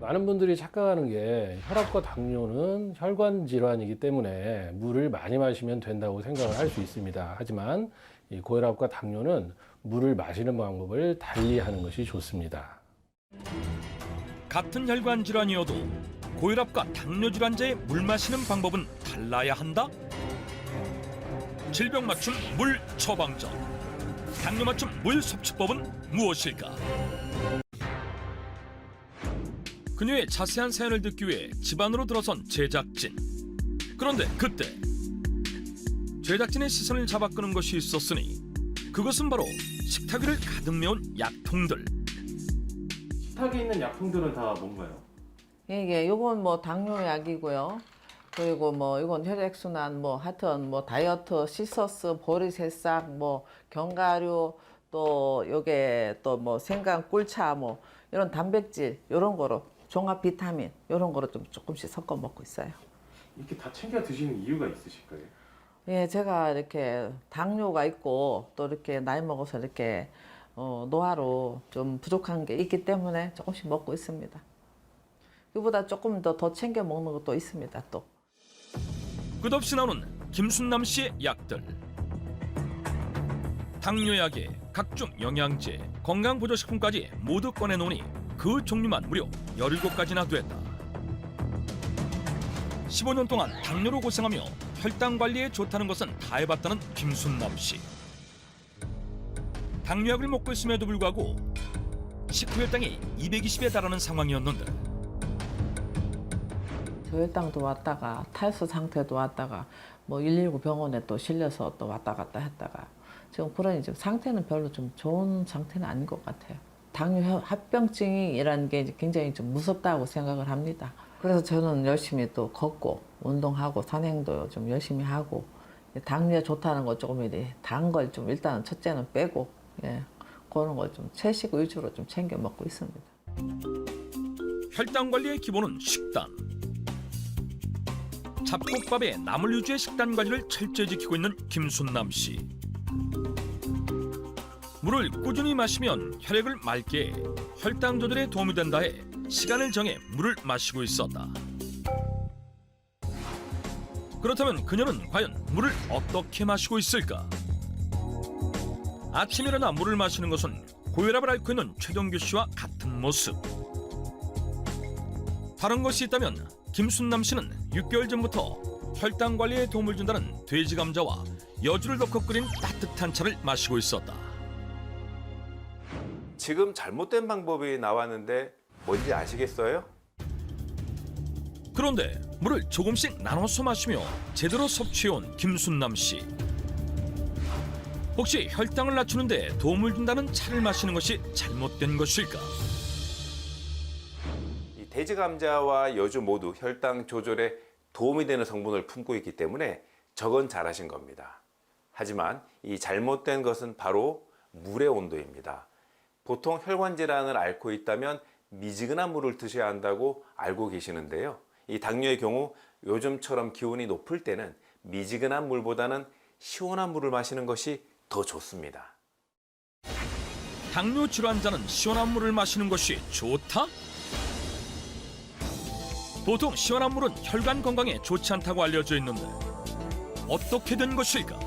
많은 분들이 착각하는 게 혈압과 당뇨는 혈관 질환이기 때문에 물을 많이 마시면 된다고 생각을 할 수 있습니다. 하지만 이 고혈압과 당뇨는 물을 마시는 방법을 달리 하는 것이 좋습니다. 같은 혈관 질환이어도 고혈압과 당뇨 질환자의 물 마시는 방법은 달라야 한다? 질병 맞춤 물 처방전, 당뇨 맞춤 물 섭취법은 무엇일까? 그녀의 자세한 사연을 듣기 위해 집안으로 들어선 제작진. 그런데 그때 제작진의 시선을 잡아 끄는 것이 있었으니 그것은 바로 식탁 위를 가득 메운 약통들. 식탁에 있는 약품들은 다 뭔가요? 이게 요건 뭐 당뇨약이고요. 그리고 뭐 이건 혈액순환 뭐 하여튼 뭐 다이어트 시서스 보리새싹 뭐 견과류 또 요게 또 뭐 생강 꿀차 뭐 이런 단백질 요런 거로 종합 비타민 요런 거로 좀 조금씩 섞어 먹고 있어요. 이렇게 다 챙겨 드시는 이유가 있으실까요? 예, 제가 이렇게 당뇨가 있고 또 이렇게 나이 먹어서 이렇게 노화로 좀 부족한 게 있기 때문에 조금씩 먹고 있습니다. 이보다 조금 더 챙겨 먹는 것도 있습니다, 또. 끝없이 나오는 김순남 씨의 약들. 당뇨약에 각종 영양제, 건강보조식품까지 모두 꺼내놓으니 그 종류만 무려 17가지나 됐다. 15년 동안 당뇨로 고생하며 혈당 관리에 좋다는 것은 다 해봤다는 김순남 씨. 당뇨약을 먹고 있음에도 불구하고 식후 혈당이 220에 달하는 상황이었는데 저혈당도 왔다가 탈수 상태도 왔다가 뭐 119 병원에 또 실려서 또 왔다 갔다 했다가 지금 그러니 지금 상태는 별로 좀 좋은 상태는 아닌 것 같아요. 당뇨 합병증이라는 게 굉장히 좀 무섭다고 생각을 합니다. 그래서 저는 열심히 또 걷고 운동하고 산행도 좀 열심히 하고 당뇨 좋다는 거 조금 이래 단 걸 좀 일단은 첫째는 빼고 그런 걸 좀 채식 위주로 좀 챙겨 먹고 있습니다. 혈당 관리의 기본은 식단. 잡곡밥에 나물 위주의 식단 관리를 철저히 지키고 있는 김순남 씨. 물을 꾸준히 마시면 혈액을 맑게 해 혈당 조절에 도움이 된다 해 시간을 정해 물을 마시고 있었다. 그렇다면 그녀는 과연 물을 어떻게 마시고 있을까? 아침 일어나 물을 마시는 것은 고혈압을 앓고 있는 최동규 씨와 같은 모습. 다른 것이 있다면 김순남 씨는 6개월 전부터 혈당 관리에 도움을 준다는 돼지 감자와 여주를 넣고 끓인 따뜻한 차를 마시고 있었다. 지금 잘못된 방법이 나왔는데 뭔지 아시겠어요? 그런데 물을 조금씩 나눠서 마시며 제대로 섭취해온 김순남 씨. 혹시 혈당을 낮추는 데 도움을 준다는 차를 마시는 것이 잘못된 것일까? 이 돼지 감자와 여주 모두 혈당 조절에 도움이 되는 성분을 품고 있기 때문에 저건 잘하신 겁니다. 하지만 이 잘못된 것은 바로 물의 온도입니다. 보통 혈관 질환을 앓고 있다면 미지근한 물을 드셔야 한다고 알고 계시는데요. 이 당뇨의 경우 요즘처럼 기온이 높을 때는 미지근한 물보다는 시원한 물을 마시는 것이 더 좋습니다. 당뇨 질환자는 시원한 물을 마시는 것이 좋다? 보통 시원한 물은 혈관 건강에 좋지 않다고 알려져 있는데 어떻게 된 것일까?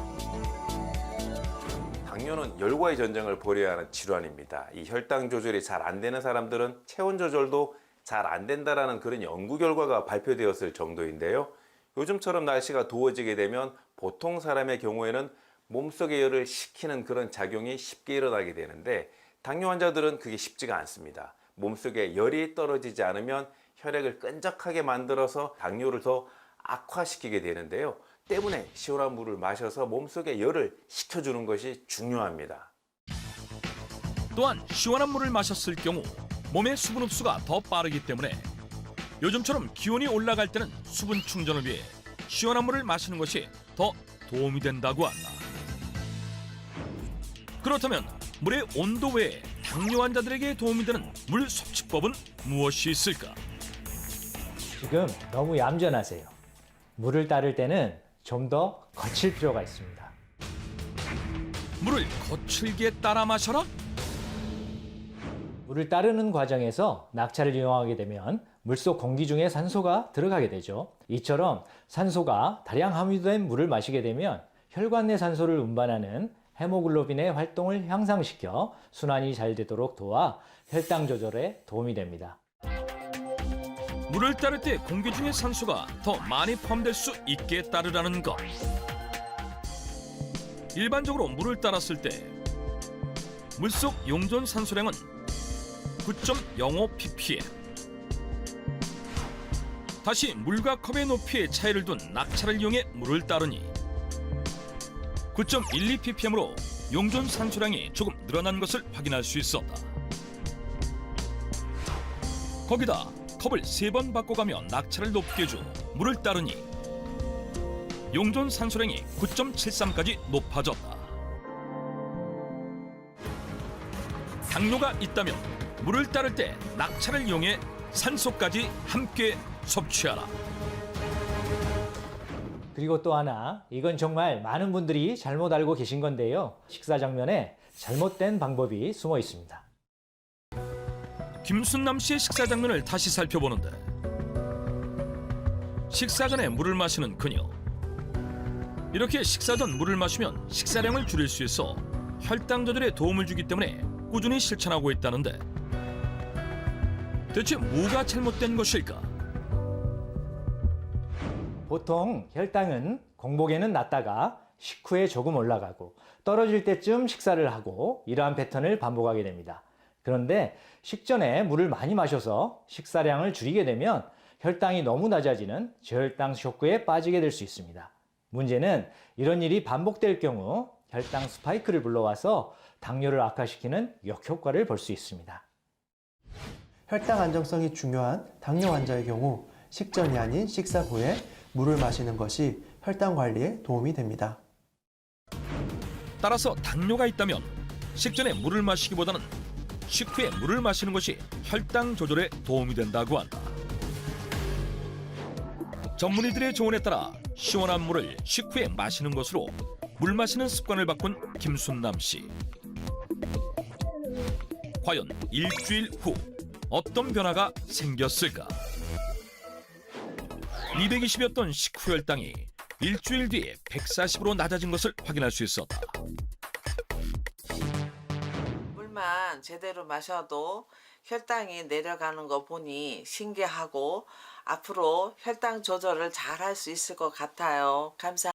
당뇨는 열과의 전쟁을 벌여야 하는 질환입니다. 이 혈당 조절이 잘 안 되는 사람들은 체온 조절도 잘 안 된다라는 그런 연구 결과가 발표되었을 정도인데요. 요즘처럼 날씨가 더워지게 되면 보통 사람의 경우에는 몸속의 열을 식히는 그런 작용이 쉽게 일어나게 되는데 당뇨 환자들은 그게 쉽지가 않습니다. 몸속에 열이 떨어지지 않으면 혈액을 끈적하게 만들어서 당뇨를 더 악화시키게 되는데요. 때문에 시원한 물을 마셔서 몸속에 열을 식혀주는 것이 중요합니다. 또한 시원한 물을 마셨을 경우 몸의 수분 흡수가 더 빠르기 때문에 요즘처럼 기온이 올라갈 때는 수분 충전을 위해 시원한 물을 마시는 것이 더 도움이 된다고 한다. 그렇다면 물의 온도 외에 당뇨 환자들에게 도움이 되는 물 섭취법은 무엇이 있을까? 지금 너무 얌전하세요. 물을 따를 때는 좀 더 거칠 필요가 있습니다. 물을 거칠게 따라 마셔라? 물을 따르는 과정에서 낙차를 이용하게 되면 물속 공기 중에 산소가 들어가게 되죠. 이처럼 산소가 다량 함유된 물을 마시게 되면 혈관 내 산소를 운반하는 헤모글로빈의 활동을 향상시켜 순환이 잘 되도록 도와 혈당 조절에 도움이 됩니다. 물을 따를 때 공기 중의 산소가 더 많이 포함될 수 있게 따르라는 것. 일반적으로 물을 따랐을 때 물속 용존 산소량은 9.05 ppm. 다시 물과 컵의 높이의 차이를 둔 낙차를 이용해 물을 따르니 9.12 ppm으로 용존 산소량이 조금 늘어난 것을 확인할 수 있었다. 거기다 컵을 3번 바꿔가며 낙차를 높게 줘 물을 따르니 용존 산소량이 9.73까지 높아졌다. 당뇨가 있다면 물을 따를 때 낙차를 이용해 산소까지 함께 섭취하라. 그리고 또 하나, 이건 정말 많은 분들이 잘못 알고 계신 건데요. 식사 장면에 잘못된 방법이 숨어 있습니다. 김순남 씨의 식사 장면을 다시 살펴보는데 식사 전에 물을 마시는 그녀. 이렇게 식사 전 물을 마시면 식사량을 줄일 수 있어 혈당 조절에 도움을 주기 때문에 꾸준히 실천하고 있다는데 대체 뭐가 잘못된 것일까? 보통 혈당은 공복에는 낮다가 식후에 조금 올라가고 떨어질 때쯤 식사를 하고 이러한 패턴을 반복하게 됩니다. 그런데 식전에 물을 많이 마셔서 식사량을 줄이게 되면 혈당이 너무 낮아지는 저혈당 쇼크에 빠지게 될 수 있습니다. 문제는 이런 일이 반복될 경우 혈당 스파이크를 불러와서 당뇨를 악화시키는 역효과를 볼 수 있습니다. 혈당 안정성이 중요한 당뇨 환자의 경우 식전이 아닌 식사 후에 물을 마시는 것이 혈당 관리에 도움이 됩니다. 따라서 당뇨가 있다면 식전에 물을 마시기보다는 식후에 물을 마시는 것이 혈당 조절에 도움이 된다고 한다. 전문의들의 조언에 따라 시원한 물을 식후에 마시는 것으로 물 마시는 습관을 바꾼 김순남 씨. 과연 일주일 후 어떤 변화가 생겼을까? 220이었던 식후 혈당이 일주일 뒤에 140으로 낮아진 것을 확인할 수 있었다. 물만 제대로 마셔도 혈당이 내려가는 거 보니 신기하고 앞으로 혈당 조절을 잘 할 수 있을 것 같아요. 감사합니다.